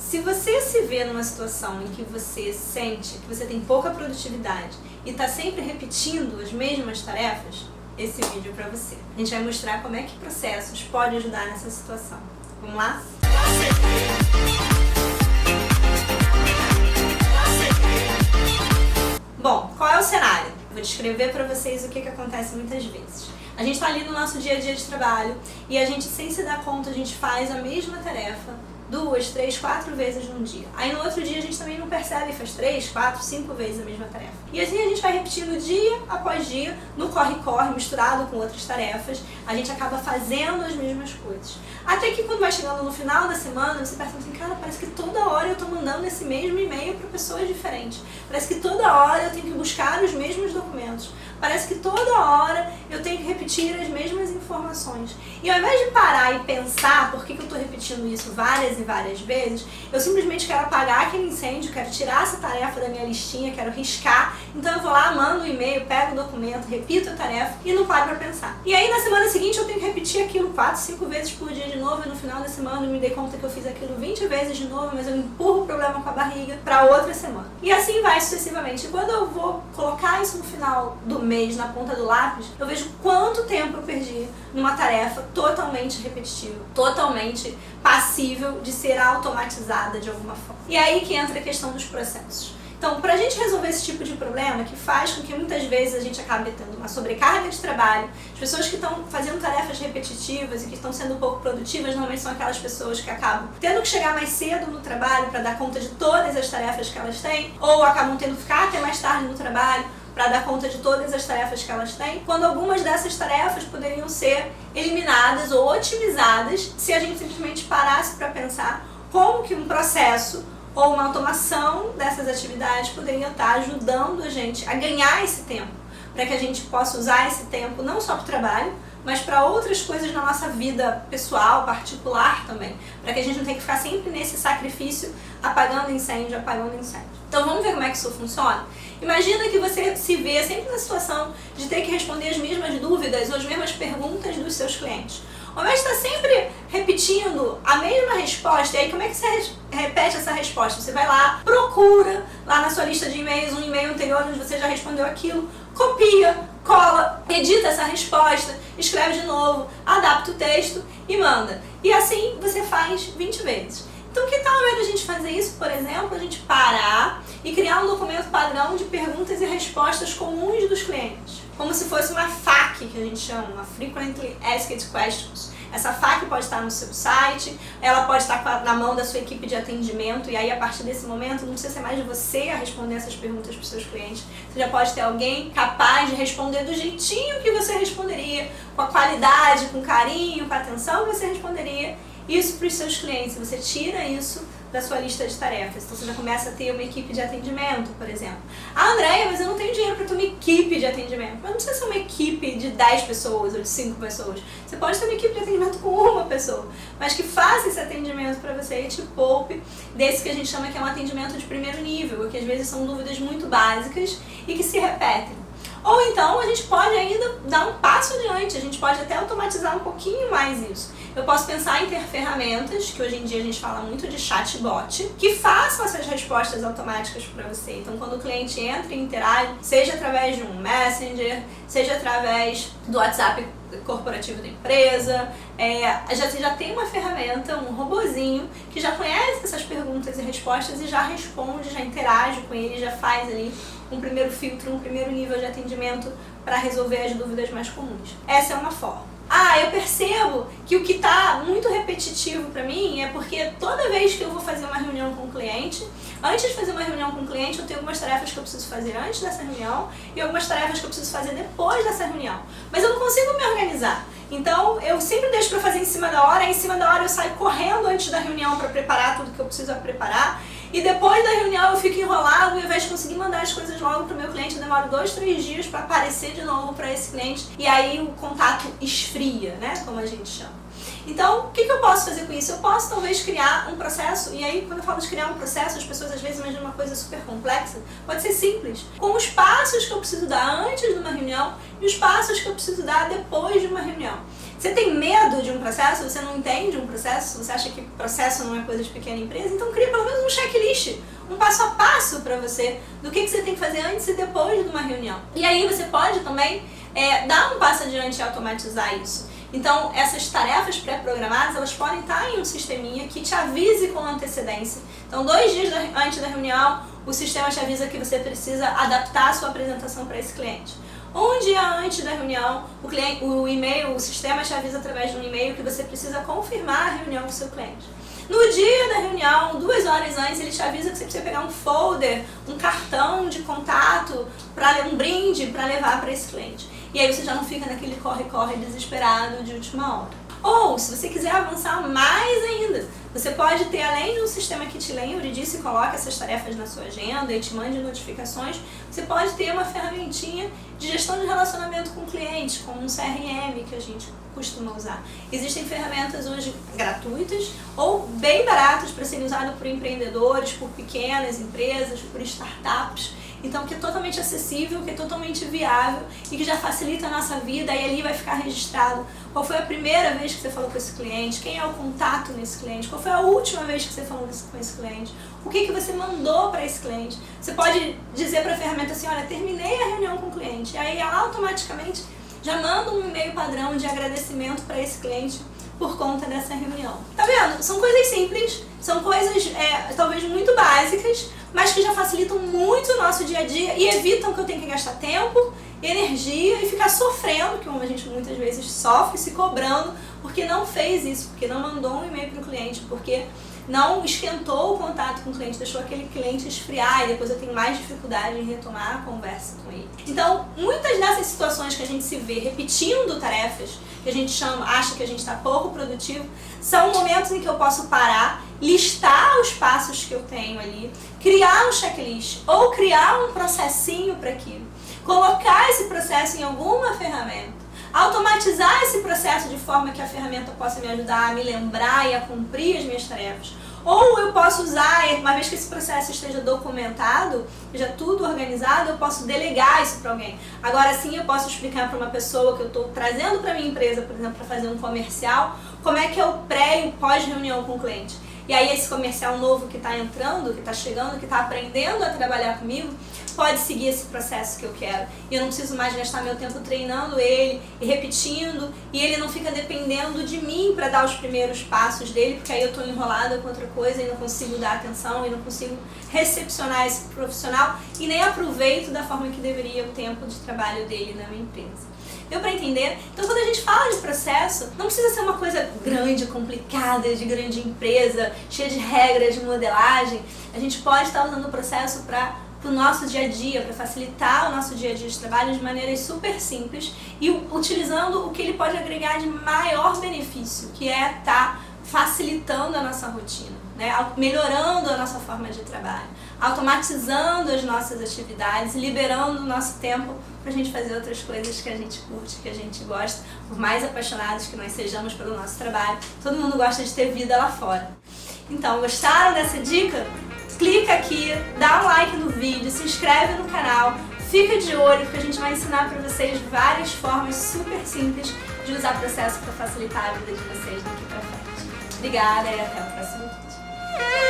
Se você se vê numa situação em que você sente que você tem pouca produtividade e está sempre repetindo as mesmas tarefas, esse vídeo é para você. A gente vai mostrar como é que processos podem ajudar nessa situação. Vamos lá? Bom, qual é o cenário? Vou descrever para vocês o que acontece muitas vezes. A gente está ali no nosso dia a dia de trabalho e a gente, sem se dar conta, a gente faz a mesma tarefa 2, 3, 4 vezes num dia. Aí no outro dia a gente também não percebe e faz 3, 4, 5 vezes a mesma tarefa. E assim a gente vai repetindo dia após dia, no corre-corre, misturado com outras tarefas, a gente acaba fazendo as mesmas coisas. Até que quando vai chegando no final da semana, você percebe assim, cara, parece que toda hora eu tô mandando esse mesmo e-mail para pessoas diferentes. Parece que toda hora eu tenho que buscar os mesmos documentos. Parece que toda hora eu tenho que repetir as mesmas informações. E ao invés de parar e pensar por que eu estou repetindo isso várias e várias vezes, eu simplesmente quero apagar aquele incêndio, quero tirar essa tarefa da minha listinha, quero riscar. Então eu vou lá, mando um e-mail, pego o documento, repito a tarefa e não paro para pensar. E aí na semana seguinte eu tenho que repetir aquilo 4, 5 vezes por dia de novo e no final da semana eu me dei conta que eu fiz aquilo 20 vezes de novo, mas eu empurro o problema com a barriga para outra semana. E assim vai sucessivamente. E quando eu vou colocar isso no final do mês, na ponta do lápis, eu vejo quanto tempo eu perdi numa tarefa totalmente repetitiva, totalmente passível de ser automatizada de alguma forma. E aí que entra a questão dos processos. Então, para a gente resolver esse tipo de problema, que faz com que muitas vezes a gente acabe tendo uma sobrecarga de trabalho, as pessoas que estão fazendo tarefas repetitivas e que estão sendo pouco produtivas, normalmente são aquelas pessoas que acabam tendo que chegar mais cedo no trabalho para dar conta de todas as tarefas que elas têm, ou acabam tendo que ficar até mais tarde no trabalho para dar conta de todas as tarefas que elas têm, quando algumas dessas tarefas poderiam ser eliminadas ou otimizadas se a gente simplesmente parasse para pensar como que um processo ou uma automação dessas atividades poderia estar ajudando a gente a ganhar esse tempo, para que a gente possa usar esse tempo não só para o trabalho, mas para outras coisas na nossa vida pessoal, particular também, para que a gente não tenha que ficar sempre nesse sacrifício apagando incêndio. Então vamos ver como é que isso funciona? Imagina que você se vê sempre na situação de ter que responder as mesmas dúvidas ou as mesmas perguntas dos seus clientes. Ao invés de estar sempre repetindo a mesma resposta, e aí como é que você repete essa resposta? Você vai lá, procura lá na sua lista de e-mails um e-mail anterior onde você já respondeu aquilo, copia, cola, edita essa resposta, escreve de novo, adapta o texto e manda. E assim você faz 20 vezes. Então que tal, ao invés de a gente fazer isso, por exemplo, a gente parar e criar um documento padrão de perguntas e respostas comuns dos clientes? Como se fosse uma FAQ, que a gente chama, uma Frequently Asked Questions. Essa FAQ pode estar no seu site, ela pode estar na mão da sua equipe de atendimento, e aí a partir desse momento não precisa ser mais de você a responder essas perguntas para os seus clientes. Você já pode ter alguém capaz de responder do jeitinho que você responderia, com a qualidade, com carinho, com a atenção que você responderia. Isso para os seus clientes, você tira isso da sua lista de tarefas. Então você já começa a ter uma equipe de atendimento, por exemplo. Ah, Andréia, mas eu não tenho dinheiro para ter uma equipe de atendimento. Mas não precisa ser uma equipe de 10 pessoas ou de 5 pessoas. Você pode ter uma equipe de atendimento com uma pessoa, mas que faça esse atendimento para você e te poupe desse que a gente chama que é um atendimento de primeiro nível, que às vezes são dúvidas muito básicas e que se repetem. Ou então a gente pode ainda dar um passo adiante, a gente pode até automatizar um pouquinho mais isso. Eu posso pensar em ter ferramentas, que hoje em dia a gente fala muito de chatbot, que façam essas respostas automáticas para você. Então quando o cliente entra e interage, seja através de um Messenger, seja através do WhatsApp corporativo da empresa, você já tem uma ferramenta, um robozinho, que já conhece essas perguntas e respostas e já responde, já interage com ele, já faz ali um primeiro filtro, um primeiro nível de atendimento para resolver as dúvidas mais comuns. Essa é uma forma. Ah, eu percebo que o que está muito repetitivo para mim é porque toda vez que eu vou fazer uma reunião com o cliente, antes de fazer uma reunião com o cliente, eu tenho algumas tarefas que eu preciso fazer antes dessa reunião e algumas tarefas que eu preciso fazer depois dessa reunião. Mas eu não consigo me organizar. Então, eu sempre deixo para fazer em cima da hora, e em cima da hora eu saio correndo antes da reunião para preparar tudo que eu preciso preparar. E depois da reunião eu fico enrolado e ao invés de conseguir mandar as coisas logo para o meu cliente, eu demoro 2, 3 dias para aparecer de novo para esse cliente e aí o contato esfria, né, como a gente chama. Então, o que eu posso fazer com isso? Eu posso talvez criar um processo, e aí quando eu falo de criar um processo, as pessoas às vezes imaginam uma coisa super complexa, pode ser simples, com os passos que eu preciso dar antes de uma reunião e os passos que eu preciso dar depois de uma reunião. Você tem medo de um processo? Você não entende um processo? Você acha que processo não é coisa de pequena empresa? Então cria pelo menos um checklist, um passo a passo para você do que você tem que fazer antes e depois de uma reunião. E aí você pode também dar um passo adiante e automatizar isso. Então essas tarefas pré-programadas, elas podem estar em um sisteminha que te avise com antecedência. Então 2 dias antes da reunião, o sistema te avisa que você precisa adaptar a sua apresentação para esse cliente. Um dia antes da reunião, o sistema te avisa através de um e-mail que você precisa confirmar a reunião com o seu cliente. No dia da reunião, 2 horas antes, ele te avisa que você precisa pegar um folder, um cartão de contato, um brinde para levar para esse cliente. E aí você já não fica naquele corre-corre desesperado de última hora. Ou, se você quiser avançar mais ainda, você pode ter, além de um sistema que te lembre disso e coloque essas tarefas na sua agenda e te mande notificações, você pode ter uma ferramentinha de gestão de relacionamento com clientes, como um CRM que a gente costuma usar. Existem ferramentas hoje gratuitas ou bem baratas para serem usadas por empreendedores, por pequenas empresas, por startups. Então, que é totalmente acessível, que é totalmente viável e que já facilita a nossa vida, e ali vai ficar registrado qual foi a primeira vez que você falou com esse cliente, quem é o contato nesse cliente, qual foi a última vez que você falou com esse cliente, o que você mandou para esse cliente. Você pode dizer para a ferramenta assim, olha, terminei a reunião com o cliente, e aí ela automaticamente já manda um e-mail padrão de agradecimento para esse cliente por conta dessa reunião. Tá vendo? São coisas simples, são coisas talvez muito básicas, mas que já facilitam muito o nosso dia a dia e evitam que eu tenha que gastar tempo, energia e ficar sofrendo, que a gente muitas vezes sofre, se cobrando, porque não fez isso, porque não mandou um e-mail para o cliente, porque não esquentou o contato com o cliente, deixou aquele cliente esfriar e depois eu tenho mais dificuldade em retomar a conversa com ele. Então, muitas dessas situações que a gente se vê repetindo tarefas, que a gente acha que a gente está pouco produtivo, são momentos em que eu posso parar, listar os passos que eu tenho ali, criar um checklist ou criar um processinho para aquilo, colocar esse processo em alguma ferramenta, automatizar esse processo de forma que a ferramenta possa me ajudar a me lembrar e a cumprir as minhas tarefas. Ou eu posso usar, uma vez que esse processo esteja documentado, esteja tudo organizado, eu posso delegar isso para alguém. Agora sim eu posso explicar para uma pessoa que eu estou trazendo para minha empresa, por exemplo, para fazer um comercial, como é que é o pré e o pós-reunião com o cliente. E aí esse comercial novo que está entrando, que está chegando, que está aprendendo a trabalhar comigo, pode seguir esse processo que eu quero. E eu não preciso mais gastar meu tempo treinando ele e repetindo, e ele não fica dependendo de mim para dar os primeiros passos dele, porque aí eu estou enrolada com outra coisa e não consigo dar atenção e não consigo recepcionar esse profissional e nem aproveito da forma que deveria o tempo de trabalho dele na minha empresa. Deu para entender? Então, quando a gente fala de processo, não precisa ser uma coisa grande, complicada, de grande empresa, cheia de regras, de modelagem. A gente pode estar usando o processo para o nosso dia a dia, para facilitar o nosso dia a dia de trabalho de maneiras super simples e utilizando o que ele pode agregar de maior benefício, que é estar facilitando a nossa rotina, né? Melhorando a nossa forma de trabalho, automatizando as nossas atividades, liberando o nosso tempo para a gente fazer outras coisas que a gente curte, que a gente gosta, por mais apaixonados que nós sejamos pelo nosso trabalho. Todo mundo gosta de ter vida lá fora. Então, gostaram dessa dica? Clica aqui, dá um like no vídeo, se inscreve no canal, fica de olho porque a gente vai ensinar para vocês várias formas super simples de usar processo para facilitar a vida de vocês daqui para frente. Obrigada e até o próximo vídeo.